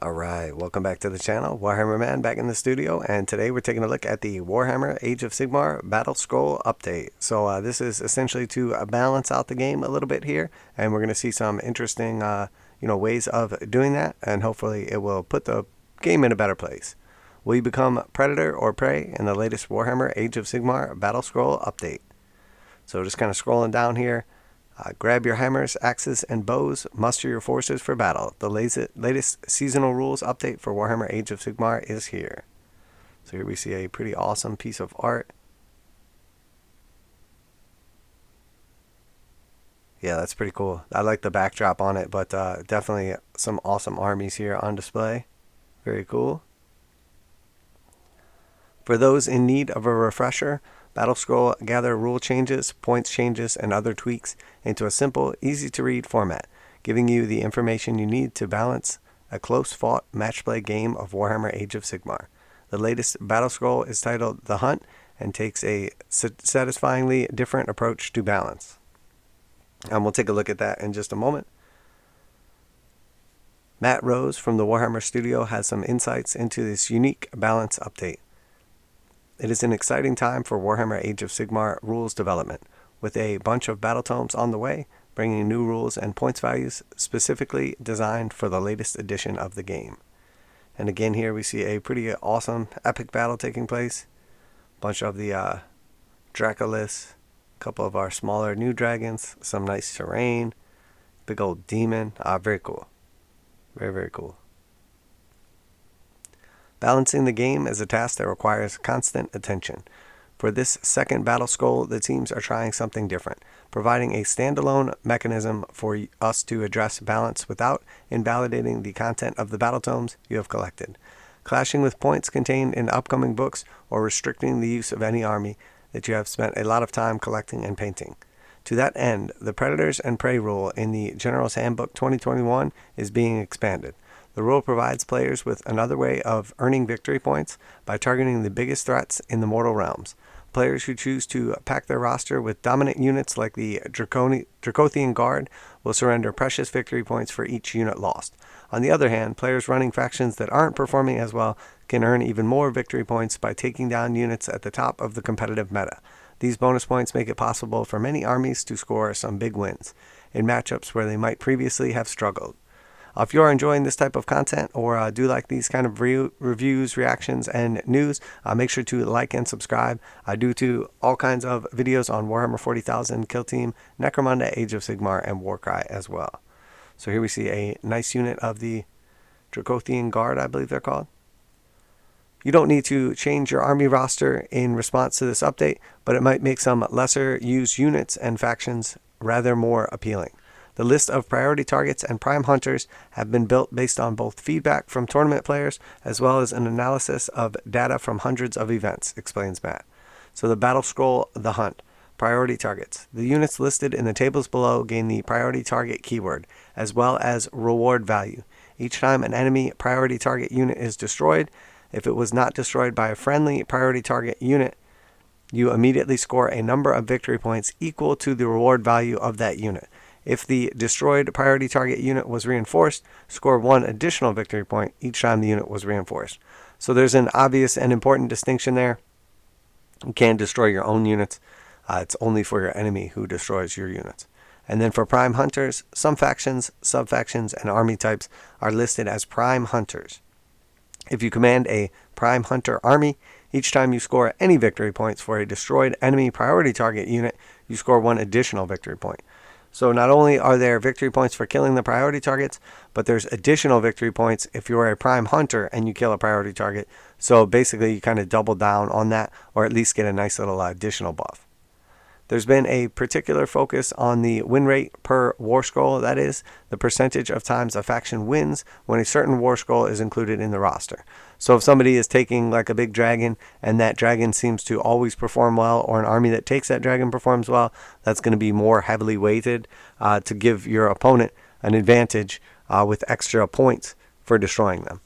Alright, welcome back to the channel. Warhammer Man back in the studio, and today we're taking a look at the Warhammer Age of Sigmar Battlescroll update. So this is essentially to balance out the game a little bit here, and we're going to see some interesting ways of doing that, and hopefully it will put the game in a better place. Will you become predator or prey in the latest Warhammer Age of Sigmar Battlescroll update? So just kind of scrolling down here. Grab your hammers, axes, and bows. Muster your forces for battle. The latest seasonal rules update for Warhammer Age of Sigmar is here. So here we see a pretty awesome piece of art. Yeah, that's pretty cool. I like the backdrop on it, but definitely some awesome armies here on display. Very cool. For those in need of a refresher, Battlescroll gather rule changes, points changes, and other tweaks into a simple, easy-to-read format, giving you the information you need to balance a close-fought match-play game of Warhammer Age of Sigmar. The latest Battlescroll is titled The Hunt and takes a satisfyingly different approach to balance. And we'll take a look at that in just a moment. Matt Rose from the Warhammer Studio has some insights into this unique balance update. It is an exciting time for Warhammer Age of Sigmar rules development, with a bunch of battle tomes on the way, bringing new rules and points values specifically designed for the latest edition of the game. And again here we see a pretty awesome epic battle taking place. Bunch of the Dracolis, a couple of our smaller new dragons, some nice terrain, big old demon. Very cool. Very, very cool. Balancing the game is a task that requires constant attention. For this second Battlescroll, the teams are trying something different, providing a standalone mechanism for us to address balance without invalidating the content of the battle tomes you have collected, clashing with points contained in upcoming books, or restricting the use of any army that you have spent a lot of time collecting and painting. To that end, the Predators and Prey rule in the General's Handbook 2021 is being expanded. The rule provides players with another way of earning victory points by targeting the biggest threats in the mortal realms. Players who choose to pack their roster with dominant units like the Dracothian Guard will surrender precious victory points for each unit lost. On the other hand, players running factions that aren't performing as well can earn even more victory points by taking down units at the top of the competitive meta. These bonus points make it possible for many armies to score some big wins in matchups where they might previously have struggled. If you are enjoying this type of content or do like these kind of reviews, reactions, and news, make sure to like and subscribe. I do all kinds of videos on Warhammer 40,000, Kill Team, Necromunda, Age of Sigmar, and Warcry as well. So here we see a nice unit of the Dracothian Guard, I believe they're called. You don't need to change your army roster in response to this update, but it might make some lesser used units and factions rather more appealing. The list of priority targets and prime hunters have been built based on both feedback from tournament players as well as an analysis of data from hundreds of events, explains Matt. So the Battlescroll, The Hunt. Priority targets. The units listed in the tables below gain the priority target keyword, as well as reward value. Each time an enemy priority target unit is destroyed, if it was not destroyed by a friendly priority target unit, you immediately score a number of victory points equal to the reward value of that unit. If the destroyed priority target unit was reinforced, score 1 additional victory point each time the unit was reinforced. So there's an obvious and important distinction there. You can't destroy your own units. It's only for your enemy who destroys your units. And then for prime hunters, some factions, sub-factions, and army types are listed as prime hunters. If you command a prime hunter army, each time you score any victory points for a destroyed enemy priority target unit, you score 1 additional victory point. So not only are there victory points for killing the priority targets, but there's additional victory points if you are a prime hunter and you kill a priority target. So basically you kind of double down on that, or at least get a nice little additional buff. There's been a particular focus on the win rate per war scroll, that is, the percentage of times a faction wins when a certain war scroll is included in the roster. So if somebody is taking like a big dragon and that dragon seems to always perform well, or an army that takes that dragon performs well, that's going to be more heavily weighted to give your opponent an advantage with extra points for destroying them.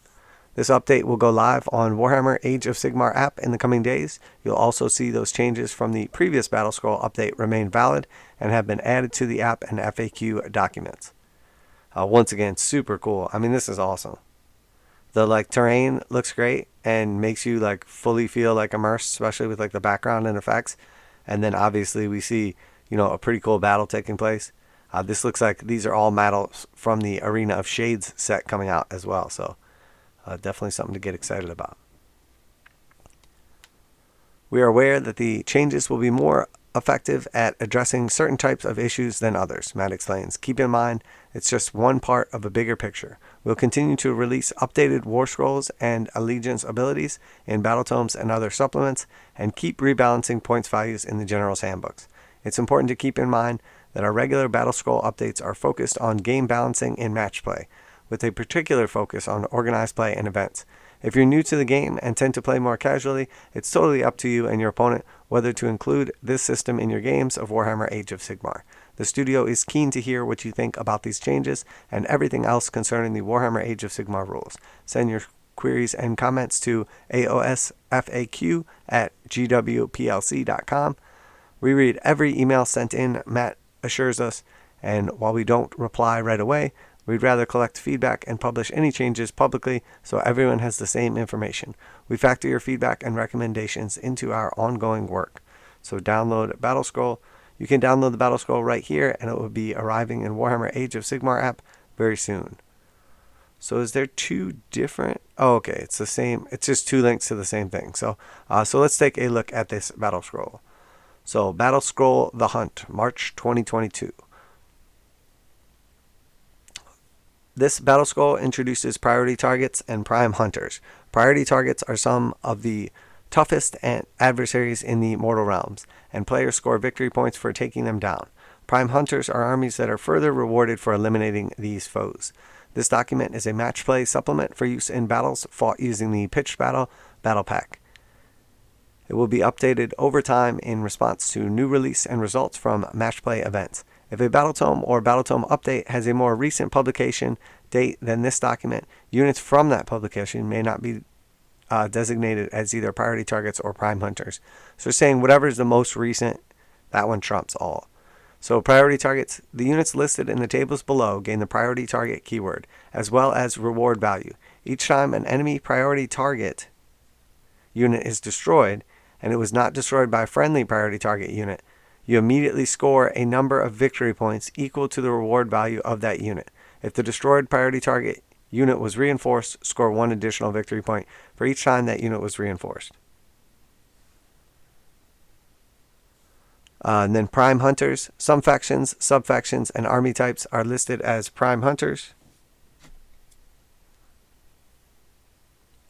This update will go live on Warhammer Age of Sigmar app in the coming days. You'll also see those changes from the previous Battlescroll update remain valid and have been added to the app and FAQ documents. Once again, super cool. I mean, this is awesome. The like terrain looks great and makes you like fully feel like immersed, especially with like the background and effects. And then obviously we see, a pretty cool battle taking place. This looks like these are all models from the Arena of Shades set coming out as well. So definitely something to get excited about. We are aware that the changes will be more effective at addressing certain types of issues than others, Matt explains. Keep in mind, it's just one part of a bigger picture. We'll continue to release updated war scrolls and allegiance abilities in battle tomes and other supplements, and keep rebalancing points values in the general's handbooks. It's important to keep in mind that our regular battle scroll updates are focused on game balancing and match play, with a particular focus on organized play and events. If you're new to the game and tend to play more casually, it's totally up to you and your opponent whether to include this system in your games of Warhammer Age of Sigmar. The studio is keen to hear what you think about these changes and everything else concerning the Warhammer Age of Sigmar rules. Send your queries and comments to aosfaq@gwplc.com. We read every email sent in, Matt assures us, and while we don't reply right away, we'd rather collect feedback and publish any changes publicly so everyone has the same information. We factor your feedback and recommendations into our ongoing work. So download Battlescroll. You can download the Battlescroll right here, and it will be arriving in Warhammer Age of Sigmar app very soon. So is there two different? Oh, okay. It's the same. It's just two links to the same thing. So let's take a look at this Battlescroll. So Battlescroll The Hunt, March 2022. This Battlescroll introduces priority targets and prime hunters. Priority targets are some of the toughest adversaries in the mortal realms, and players score victory points for taking them down. Prime hunters are armies that are further rewarded for eliminating these foes. This document is a match play supplement for use in battles fought using the Pitched Battle Pack. It will be updated over time in response to new release and results from match play events. If a Battletome or Battletome update has a more recent publication date than this document, units from that publication may not be designated as either priority targets or prime hunters. So saying whatever is the most recent, that one trumps all. So priority targets, the units listed in the tables below gain the priority target keyword, as well as reward value. Each time an enemy priority target unit is destroyed, and it was not destroyed by a friendly priority target unit, you immediately score a number of victory points equal to the reward value of that unit. If the destroyed priority target unit was reinforced, score one additional victory point for each time that unit was reinforced. And then prime hunters. Some factions, subfactions, and army types are listed as prime hunters.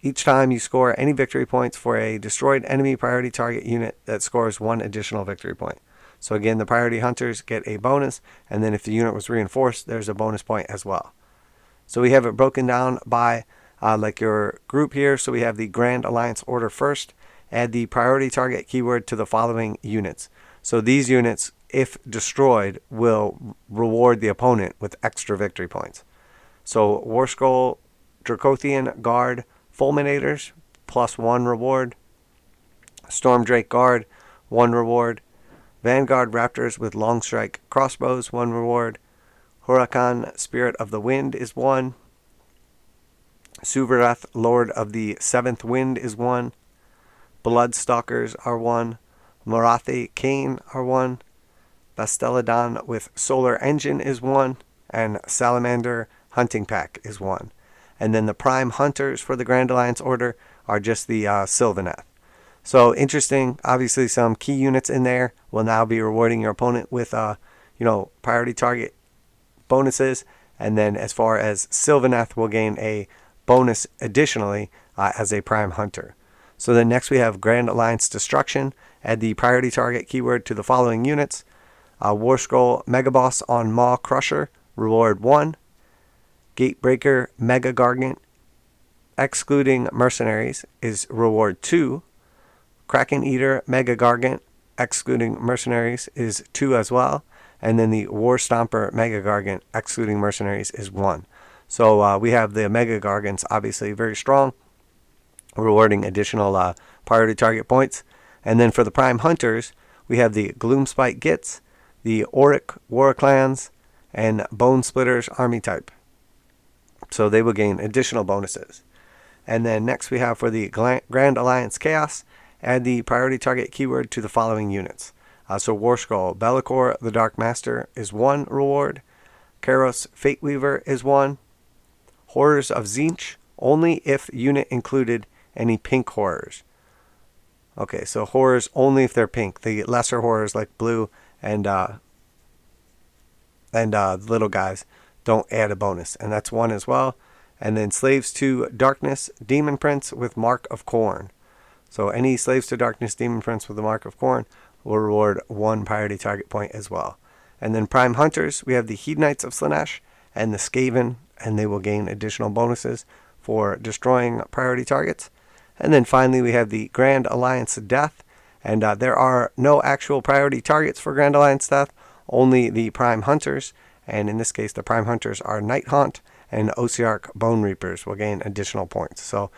Each time you score any victory points for a destroyed enemy priority target unit, that scores one additional victory point. So again, the priority hunters get a bonus, and then if the unit was reinforced, there's a bonus point as well. So we have it broken down by like your group here. So we have the Grand Alliance order first. Add the priority target keyword to the following units. So these units, if destroyed, will reward the opponent with extra victory points. So War Scroll, Dracothian Guard, Fulminators, +1 reward. Stormdrake Guard, 1 reward. Vanguard Raptors with Long Strike Crossbows, 1 reward. Hurakan Spirit of the Wind is 1. Suvareth Lord of the 7th Wind is 1. Bloodstalkers are 1. Morathi Khaine are 1. Basteladon with Solar Engine is 1. And Salamander Hunting Pack is 1. And then the prime hunters for the Grand Alliance order are just the Sylvaneth. So interesting. Obviously, some key units in there will now be rewarding your opponent with, priority target bonuses. And then as far as Sylvaneth will gain a bonus additionally as a prime hunter. So then next we have Grand Alliance Destruction. Add the priority target keyword to the following units. War Scroll Megaboss on Maw Crusher, reward 1. Gatebreaker Mega Gargant, excluding mercenaries, is reward 2. Kraken Eater Mega Gargant, excluding mercenaries, is 2 as well. And then the War Stomper Mega Gargant, excluding mercenaries, is 1. So we have the Mega Gargants, obviously very strong, rewarding additional priority target points. And then for the Prime Hunters, we have the Gloomspite Gits, the Orruk War Clans, and Bone Splitters Army type. So they will gain additional bonuses. And then next we have for the Grand Alliance Chaos, add the priority target keyword to the following units. So War Scroll, Be'lakor the Dark Master is 1 reward. Kairos Fate Weaver is 1. Horrors of Tzeentch, only if unit included any pink horrors. Okay, so horrors only if they're pink. The lesser horrors like blue and little guys don't add a bonus, and that's 1 as well. And then Slaves to Darkness Demon Prince with Mark of Khorne. So any Slaves to Darkness Demon Prince with the Mark of Khorne will reward 1 priority target point as well. And then Prime Hunters, we have the Hedonites of Slaanesh and the Skaven, and they will gain additional bonuses for destroying priority targets. And then finally we have the Grand Alliance Death, and there are no actual priority targets for Grand Alliance Death, only the Prime Hunters, and in this case the Prime Hunters are Nighthaunt and Osiarch Bone Reapers will gain additional points. So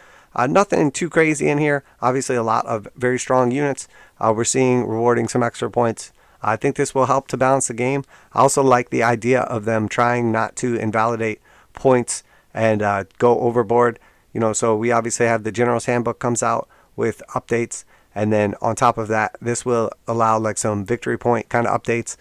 nothing too crazy in here. Obviously a lot of very strong units. We're seeing rewarding some extra points. I think this will help to balance the game. I also like the idea of them trying not to invalidate points and go overboard. You know, so we obviously have the General's Handbook comes out with updates, and then on top of that, this will allow like some victory point kind of updates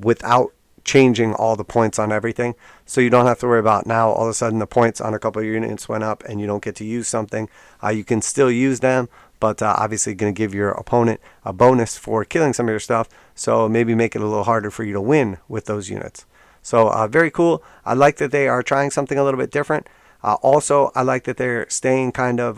without changing all the points on everything. So you don't have to worry about now all of a sudden the points on a couple of units went up and you don't get to use something. You can still use them, but obviously going to give your opponent a bonus for killing some of your stuff. So maybe make it a little harder for you to win with those units. So very cool. I like that they are trying something a little bit different. Also, I like that they're staying kind of,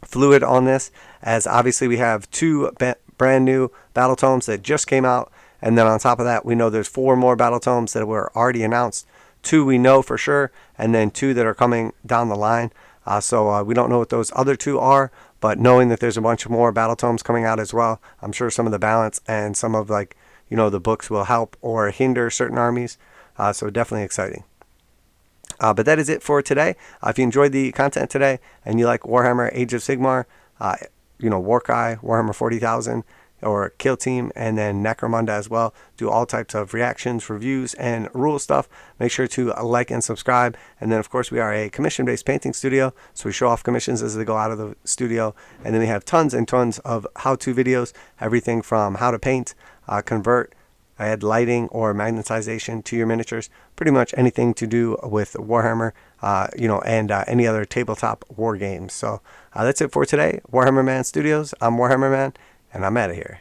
fluid on this, as obviously we have 2 brand new battle tomes that just came out. And then on top of that, we know there's 4 more battle tomes that were already announced. 2 we know for sure, and then 2 that are coming down the line. So we don't know what those other 2 are, but knowing that there's a bunch of more battle tomes coming out as well, I'm sure some of the balance and some of the books will help or hinder certain armies. So definitely exciting. But that is it for today. If you enjoyed the content today and you like Warhammer Age of Sigmar, warcry, Warhammer 40,000, or Kill Team, and then Necromunda as well, do all types of reactions, reviews, and rule stuff. Make sure to like and subscribe. And then, of course, we are a commission-based painting studio, so we show off commissions as they go out of the studio. And then we have tons and tons of how-to videos, everything from how to paint, convert, add lighting or magnetization to your miniatures, pretty much anything to do with Warhammer, and any other tabletop war games. So that's it for today. Warhammer Man Studios, I'm Warhammer Man, and I'm out of here.